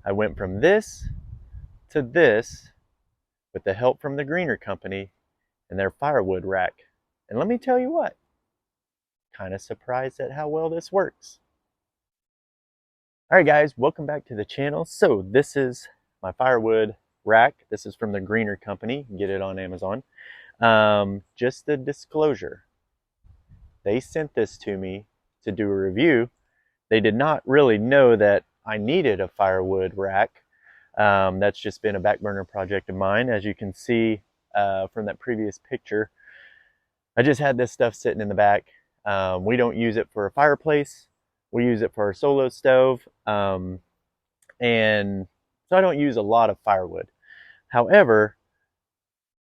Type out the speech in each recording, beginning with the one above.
I went from this to this with the help from the Greener Company and their firewood rack. And let me tell you what, kind of surprised at how well this works. All right, guys, welcome back to the channel. So this is my firewood rack. This is from the Greener Company. You can get it on Amazon. Just a disclosure, they sent this to me to do a review. They did not really know that I needed a firewood rack. That's just been a back burner project of mine. As you can see from that previous picture, I just had this stuff sitting in the back. We don't use it for a fireplace. We use it for our solo stove. And so I don't use a lot of firewood. However,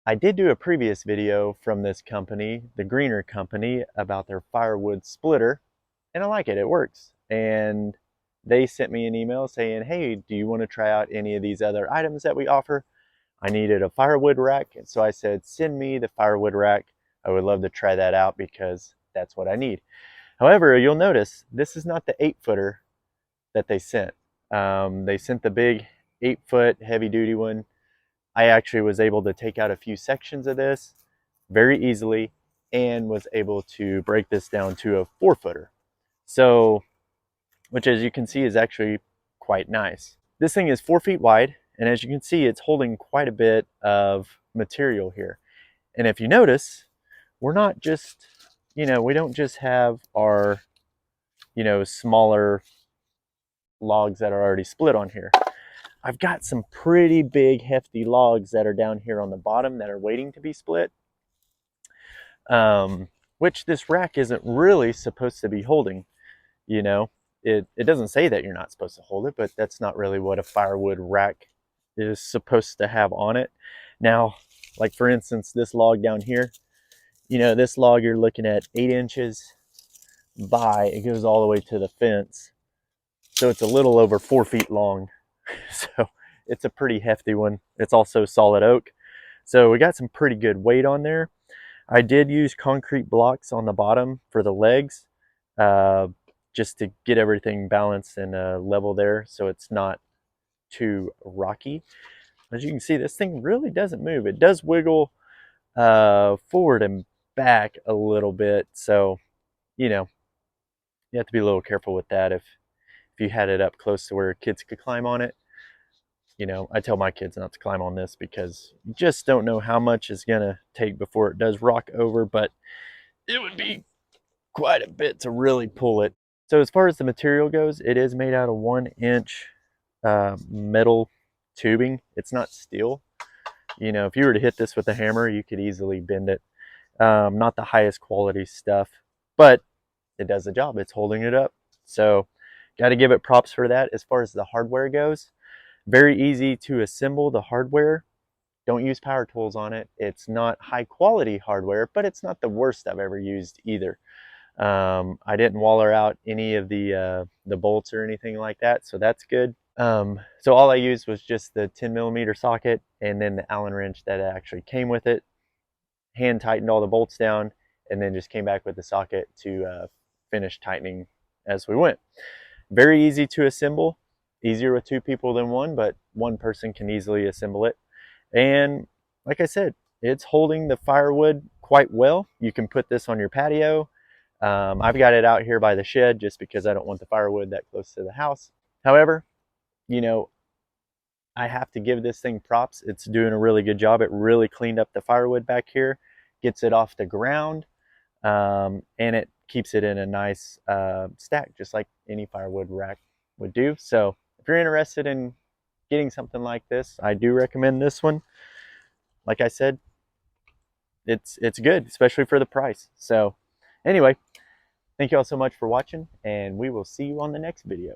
I did do a previous video from this company, the Greener Company, about their firewood splitter, and I like it. It works. And they sent me an email saying, hey, do you want to try out any of these other items that we offer? I needed a firewood rack, and so I said, send me the firewood rack. I would love to try that out because that's what I need. However, you'll notice this is not the 8-footer that they sent. They sent the big 8-foot heavy-duty one. I actually was able to take out a few sections of this very easily and was able to break this down to a 4-footer. So, which as you can see is actually quite nice. This thing is 4 feet wide, and as you can see, it's holding quite a bit of material here. And if you notice, we're not just, we don't just have our, smaller logs that are already split on here. I've got some pretty big hefty logs that are down here on the bottom that are waiting to be split, which this rack isn't really supposed to be holding. It doesn't say that you're not supposed to hold it, but that's not really what a firewood rack is supposed to have on it. Now, like for instance, this log down here, this log you're looking at 8 inches by, it goes all the way to the fence. So it's a little over 4 feet long. So it's a pretty hefty one. It's also solid oak. So we got some pretty good weight on there. I did use concrete blocks on the bottom for the legs, just to get everything balanced and level there so it's not too rocky. As you can see, this thing really doesn't move. It does wiggle forward and back a little bit. So, you have to be a little careful with that. If you had it up close to where kids could climb on it, I tell my kids not to climb on this because you just don't know how much it's gonna take before it does rock over, but it would be quite a bit to really pull it. So as far as the material goes, it is made out of 1-inch metal tubing. It's not steel. If you were to hit this with a hammer, you could easily bend it. Not the highest quality stuff, but it does the job. It's holding it up. So got to give it props for that. As far as the hardware goes, very easy to assemble the hardware. Don't use power tools on it. It's not high quality hardware, but it's not the worst I've ever used either. I didn't waller out any of the bolts or anything like that, so that's good. So all I used was just the 10mm socket and then the Allen wrench that actually came with it. Hand tightened all the bolts down and then just came back with the socket to finish tightening as we went. Very easy to assemble. Easier with 2 people than 1, but 1 person can easily assemble it. And like I said, it's holding the firewood quite well. You can put this on your patio. I've got it out here by the shed just because I don't want the firewood that close to the house. However, I have to give this thing props. It's doing a really good job. It really cleaned up the firewood back here, gets it off the ground, and it keeps it in a nice stack, just like any firewood rack would do. So if you're interested in getting something like this, I do recommend this one. Like I said, it's good, especially for the price. So anyway, thank you all so much for watching, and we will see you on the next video.